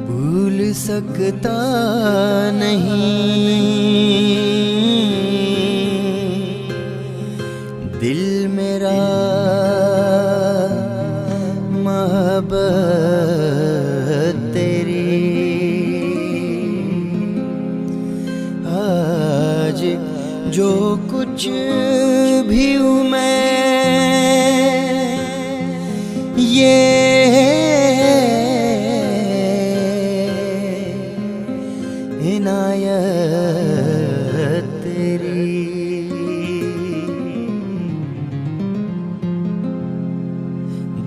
भूल सकता नहीं दिल मेरा मोहब्बत तेरी। आज जो कुछ भी हूँ मैं ये इनायत तेरी।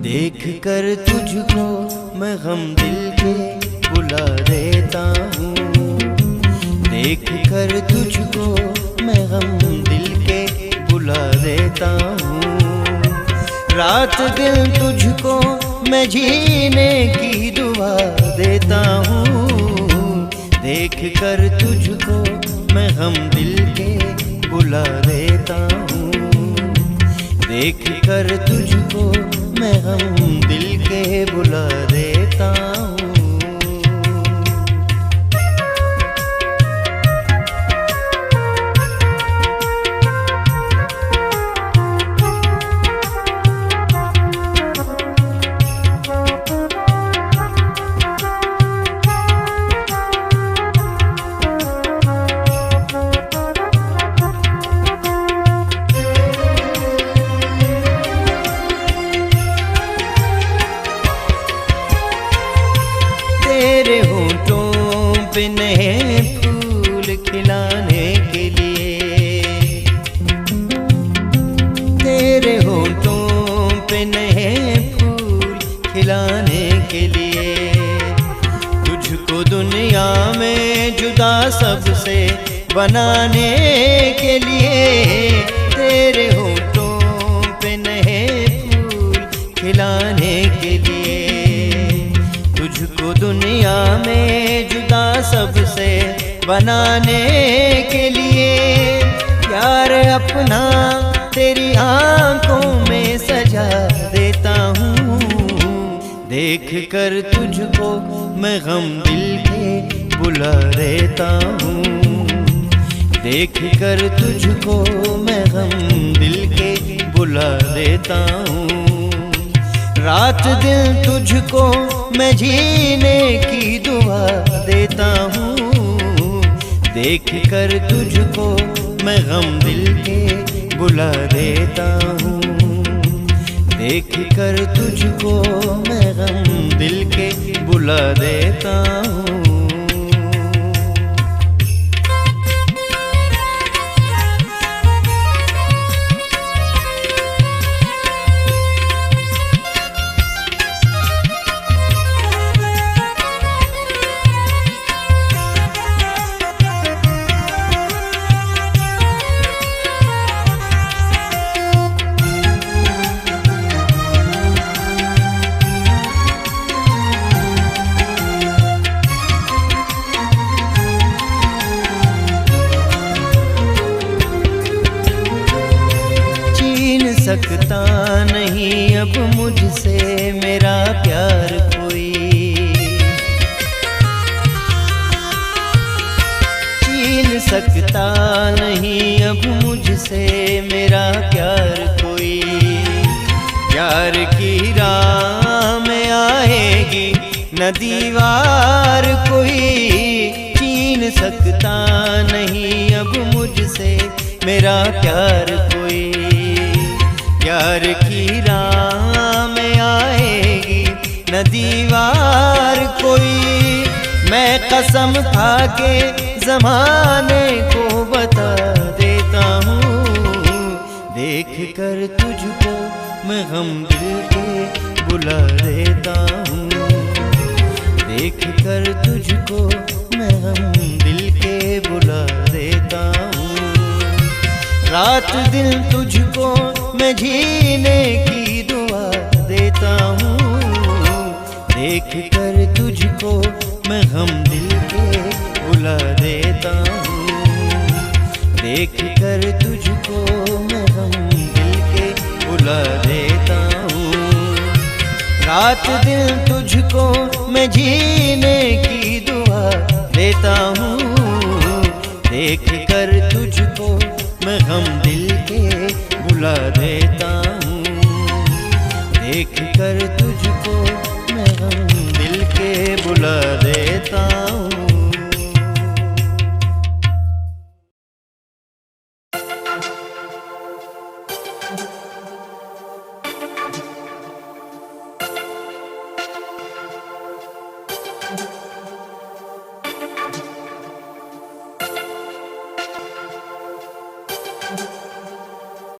देख कर तुझको मैं गम दिल के बुला देता हूँ। देख कर तुझको मैं गम दिल के बुला देता हूँ। रात दिन तुझको मैं जीने की दुआ देता हूँ। देख कर तुझको मैं गम दिल के बुला देता हूँ। देख कर तुझको मैं गम दिल के बुला देता हूँ। तेरे होठों पे नए फूल खिलाने के लिए, तेरे होठों पे नए फूल खिलाने के लिए, तुझको दुनिया में जुदा सबसे बनाने के लिए। तेरे होठों पे नए फूल खिलाने के लिए, तुझको दुनिया में जुदा सबसे बनाने के लिए। प्यार अपना तेरी आंखों में सजा देता हूँ। देख कर तुझको मैं गम दिल के बुला देता हूँ। देख कर तुझको मैं गम दिल के बुला देता हूँ। रात दिन तुझको मैं जीने की दुआ देता हूँ। देख कर तुझको मैं गम दिल के बुला देता हूँ। देख कर तुझको मैं गम दिल के बुला देता हूँ। सकता नहीं अब मुझसे मेरा प्यार कोई, छीन सकता नहीं अब मुझसे मेरा प्यार कोई। प्यार की राह में आएगी न दीवार कोई, छीन सकता नहीं अब मुझसे मेरा प्यार कोई। प्यार की राह में आएगी न दीवार कोई। मैं कसम खा के ज़माने को बता देता हूँ। देख कर तुझको मैं गम दिल के बुला देता हूँ। देख कर तुझको मैं गम दिल के बुला देता हूँ। रात दिन तुझको मैं जीने की दुआ देता हूँ। देख कर तुझको मैं गम दिल के देता हूँ। देख कर तुझको मैं गम दिल के बुला देता हूँ। रात दिन तुझको मैं जीने की दुआ देता हूँ। देख कर तुझको मैं गम दिल के बुला देता हूँ। देख कर तुझको मैं गम दिल के बुला देता हूँ।